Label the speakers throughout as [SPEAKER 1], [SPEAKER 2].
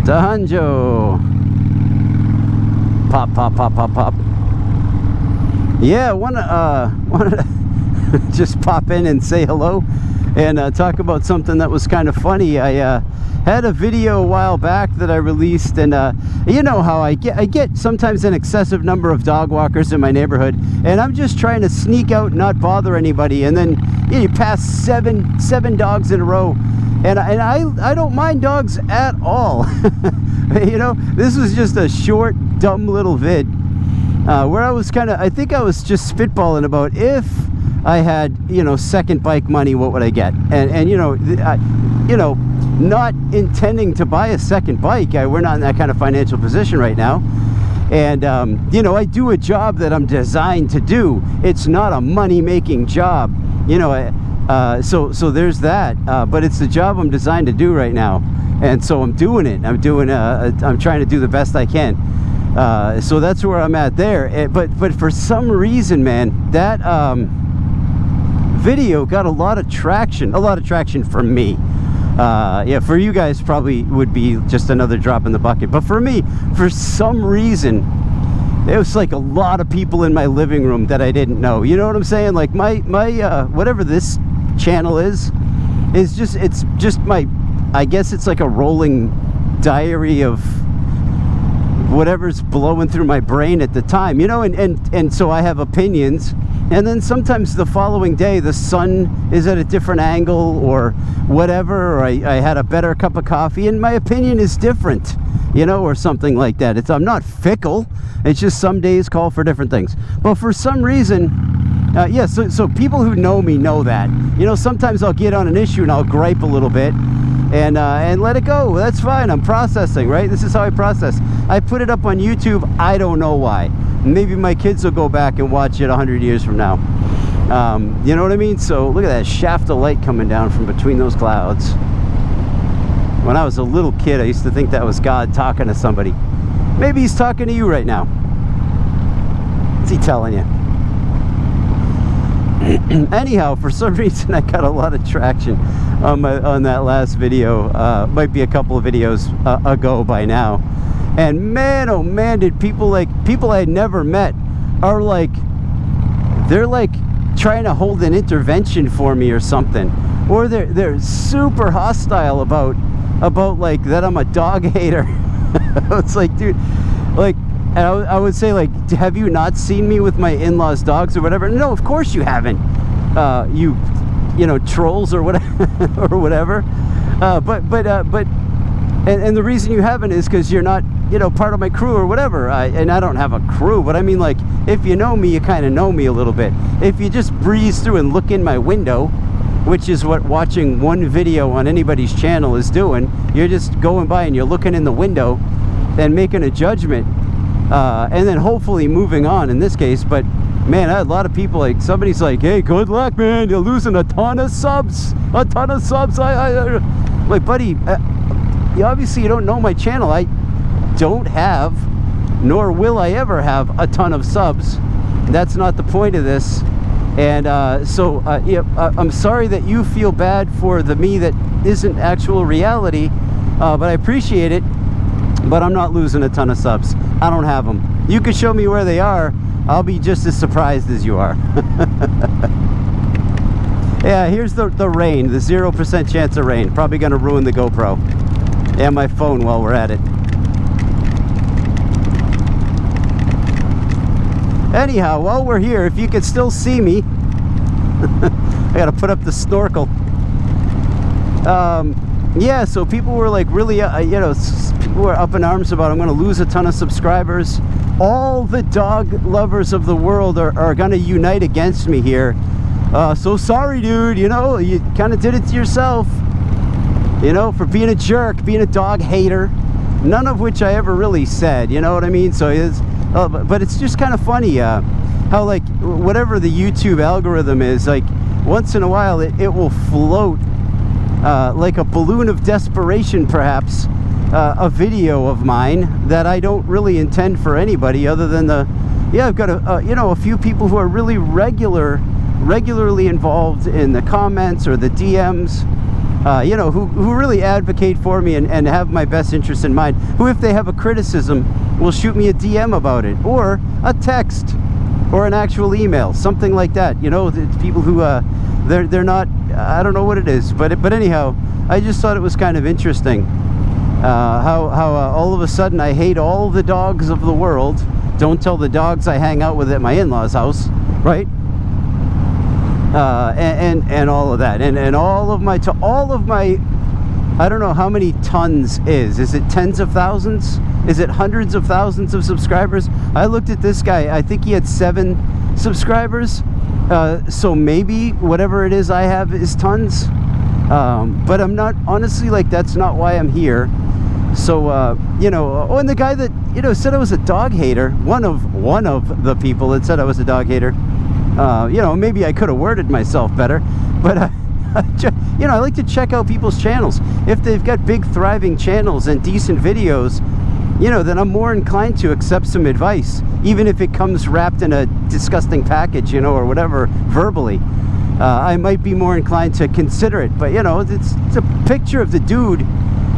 [SPEAKER 1] Tahanjo. Pop, pop, pop, pop, pop. Yeah, wanna just pop in and say hello and talk about something that was kind of funny. I had a video a while back that I released, and you know how I get sometimes an excessive number of dog walkers in my neighborhood, and I'm just trying to sneak out and not bother anybody, and then you pass seven dogs in a row, and I don't mind dogs at all. You know, this was just a short, dumb little vid where I was I think I was just spitballing about if I had, you know, second bike money, what would I get? And you know, not intending to buy a second bike. We're not in that kind of financial position right now. And you know, I do a job that I'm designed to do. It's not a money-making job, you know. So there's that. But it's the job I'm designed to do right now, and so I'm doing it. I'm trying to do the best I can. So that's where I'm at there. But for some reason, man, that video got a lot of traction for me. Yeah, for you guys probably would be just another drop in the bucket, but for me, for some reason, it was like a lot of people in my living room that I didn't know. You know what I'm saying? Like my whatever this channel is just, it's just my, I guess it's like a rolling diary of whatever's blowing through my brain at the time, you know, and so I have opinions, and then sometimes the following day the sun is at a different angle or whatever, or I had a better cup of coffee and my opinion is different, you know, or something like that. I'm not fickle, it's just some days call for different things. But for some reason, yeah, so people who know me know that, you know, sometimes I'll get on an issue and I'll gripe a little bit and let it go. That's fine. I'm processing, right? This is how I process. I put it up on YouTube. I don't know why. Maybe my kids will go back and watch it 100 years from now. You know what I mean? So look at that shaft of light coming down from between those clouds. When I was a little kid, I used to think that was God talking to somebody. Maybe he's talking to you right now. What's he telling you? Anyhow, for some reason I got a lot of traction on that last video. Might be a couple of videos ago by now, and man, oh man, did people I had never met are like, they're like trying to hold an intervention for me or something, or they're super hostile about like that I'm a dog hater. It's like, dude, like, and I would say, like, have you not seen me with my in-laws' dogs or whatever? No, of course you haven't. You know, trolls or whatever, or whatever. And the reason you haven't is because you're not, you know, part of my crew or whatever. And I don't have a crew, but I mean, like, if you know me, you kind of know me a little bit. If you just breeze through and look in my window, which is what watching one video on anybody's channel is doing, you're just going by and you're looking in the window and making a judgment. And then hopefully moving on in this case. But man, I had a lot of people, like, somebody's like, hey, good luck, man, you're losing a ton of subs. Like, buddy, obviously you don't know my channel. I don't have, nor will I ever have, a ton of subs. That's not the point of this. And yeah, I'm sorry that you feel bad for the me that isn't actual reality, but I appreciate it. But I'm not losing a ton of subs. I don't have them. You can show me where they are. I'll be just as surprised as you are. Yeah, here's the rain, the 0% chance of rain. Probably going to ruin the GoPro and my phone while we're at it. Anyhow, while we're here, if you can still see me, I got to put up the snorkel. Yeah, so people were like really, you know, people were up in arms about I'm going to lose a ton of subscribers. All the dog lovers of the world are going to unite against me here. So sorry, dude, you know, you kind of did it to yourself, you know, for being a jerk, being a dog hater, none of which I ever really said, you know what I mean? So it's, but it's just kind of funny how, like, whatever the YouTube algorithm is, like, once in a while it will float like a balloon of desperation, perhaps, a video of mine that I don't really intend for anybody other than yeah, I've got you know, a few people who are really regularly involved in the comments or the DMs you know, who really advocate for me and have my best interest in mind, who, if they have a criticism, will shoot me a DM about it, or a text, or an actual email, something like that. You know, the people who, they're not, I don't know what it is, but anyhow, I just thought it was kind of interesting, how all of a sudden I hate all the dogs of the world. Don't tell the dogs I hang out with at my in-laws' house, right? And all of that, and all of my, I don't know how many tons is it tens of thousands? Is it hundreds of thousands of subscribers? I looked at this guy, I think he had 7 subscribers, so maybe whatever it is I have is tons, but I'm not, honestly, like, that's not why I'm here. So you know, oh, and the guy that, you know, said I was a dog hater, one of the people that said I was a dog hater, you know, maybe I could have worded myself better, but you know, I like to check out people's channels. If they've got big thriving channels and decent videos, you know, then I'm more inclined to accept some advice, even if it comes wrapped in a disgusting package, you know, or whatever, verbally. I might be more inclined to consider it. But, you know, it's a picture of the dude,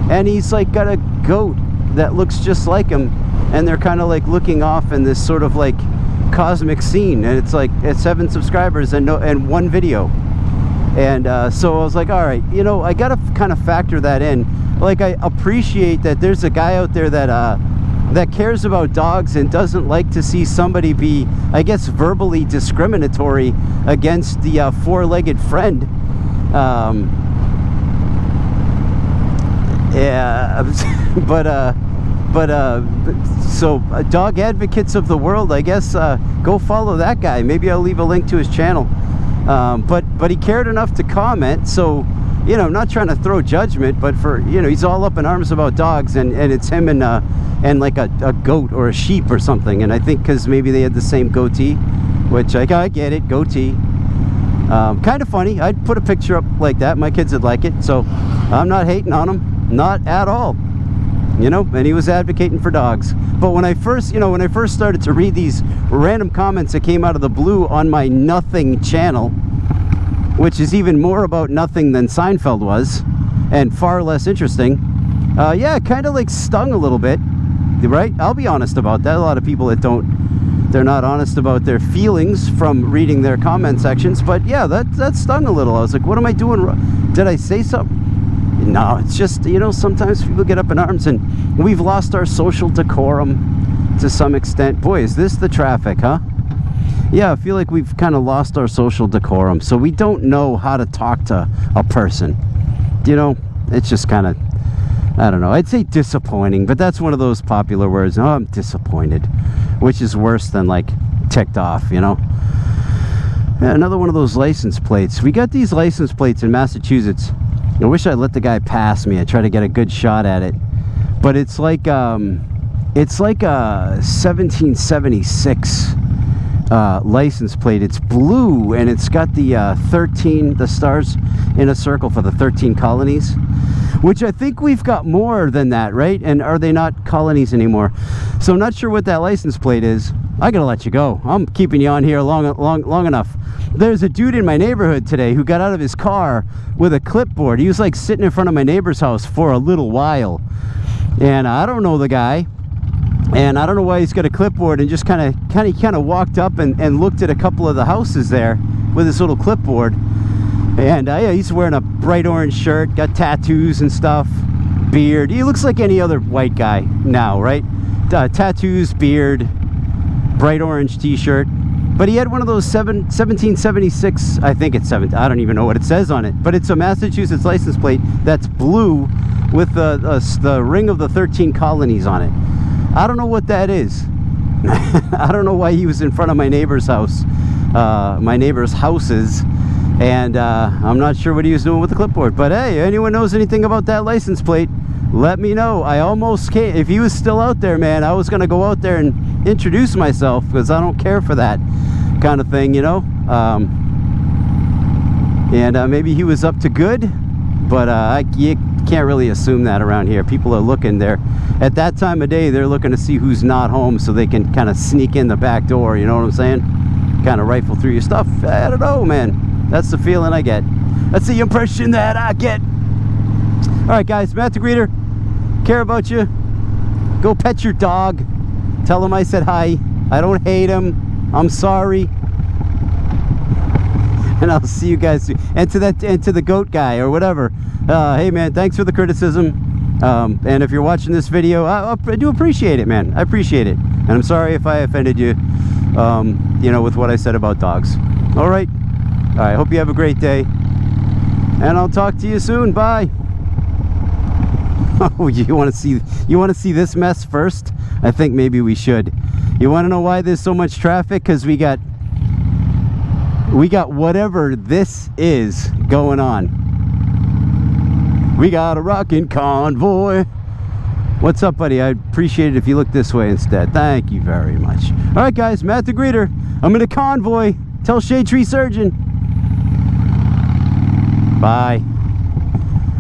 [SPEAKER 1] and he's like got a goat that looks just like him, and they're kind of like looking off in this sort of like cosmic scene, and it's like, it's 7 subscribers and 1 video. And so I was like, all right, you know, I gotta kind of factor that in. Like, I appreciate that there's a guy out there that cares about dogs and doesn't like to see somebody be, I guess, verbally discriminatory against the 4-legged friend. Yeah, so dog advocates of the world, I guess, go follow that guy. Maybe I'll leave a link to his channel. But he cared enough to comment, so, you know, I'm not trying to throw judgment, but for, you know, he's all up in arms about dogs, and it's him and like a goat or a sheep or something, and I think because maybe they had the same goatee, which I get it, goatee. Kind of funny. I'd put a picture up like that, my kids would like it, so I'm not hating on him, not at all. You know, and he was advocating for dogs. But when I first started to read these random comments that came out of the blue on my nothing channel, which is even more about nothing than Seinfeld was, and far less interesting, yeah, it kind of like stung a little bit, right? I'll be honest about that. A lot of people that they're not honest about their feelings from reading their comment sections, but yeah, that stung a little. I was like, what am I doing wrong? Did I say something? No, it's just, you know, sometimes people get up in arms, and we've lost our social decorum to some extent. Boy, is this the traffic, huh? Yeah, I feel like we've kind of lost our social decorum, so we don't know how to talk to a person. You know, it's just kind of, I don't know, I'd say disappointing, but that's one of those popular words. Oh, I'm disappointed, which is worse than like ticked off, you know? Yeah, another one of those license plates. We got these license plates in Massachusetts. I wish I'd let the guy pass me. I try to get a good shot at it, but it's like a 1776 license plate. It's blue, and it's got the 13, the stars in a circle for the 13 colonies, which I think we've got more than that, right? And are they not colonies anymore? So I'm not sure what that license plate is. I gotta let you go. I'm keeping you on here long enough. There's a dude in my neighborhood today who got out of his car with a clipboard. He was like sitting in front of my neighbor's house for a little while, and I don't know the guy, and I don't know why he's got a clipboard, and just kind of walked up and looked at a couple of the houses there with his little clipboard. And yeah, he's wearing a bright orange shirt, got tattoos and stuff, beard. He looks like any other white guy now, right? Tattoos, beard, bright orange t-shirt. But he had one of those 1776, I think it's 7, I don't even know what it says on it, but it's a Massachusetts license plate that's blue with the ring of the 13 colonies on it. I don't know what that is. I don't know why he was in front of my neighbor's house, my neighbor's houses, and I'm not sure what he was doing with the clipboard. But hey, anyone knows anything about that license plate, let me know. I almost can't. If he was still out there, man, I was gonna go out there and introduce myself, because I don't care for that kind of thing, you know. And maybe he was up to good, but you can't really assume that around here. People are looking there at that time of day. They're looking to see who's not home, so they can kind of sneak in the back door, you know what I'm saying? Kind of rifle through your stuff. I don't know, man. That's the feeling I get. That's the impression that I get. All right, guys, Matt the Greeter, care about you. Go pet your dog. Tell him I said hi. I don't hate him. I'm sorry. And I'll see you guys soon. And to the goat guy or whatever. Hey, man, thanks for the criticism. And if you're watching this video, I do appreciate it, man. I appreciate it. And I'm sorry if I offended you, you know, with what I said about dogs. All right. All right. Hope you have a great day. And I'll talk to you soon. Bye. Oh, you want to see this mess first? I think maybe we should. You want to know why there's so much traffic? Because we got whatever this is going on. We got a rockin' convoy. What's up, buddy? I'd appreciate it if you look this way instead. Thank you very much. All right, guys, Matt the Greeter. I'm in a convoy. Tell Shade Tree Surgeon. Bye.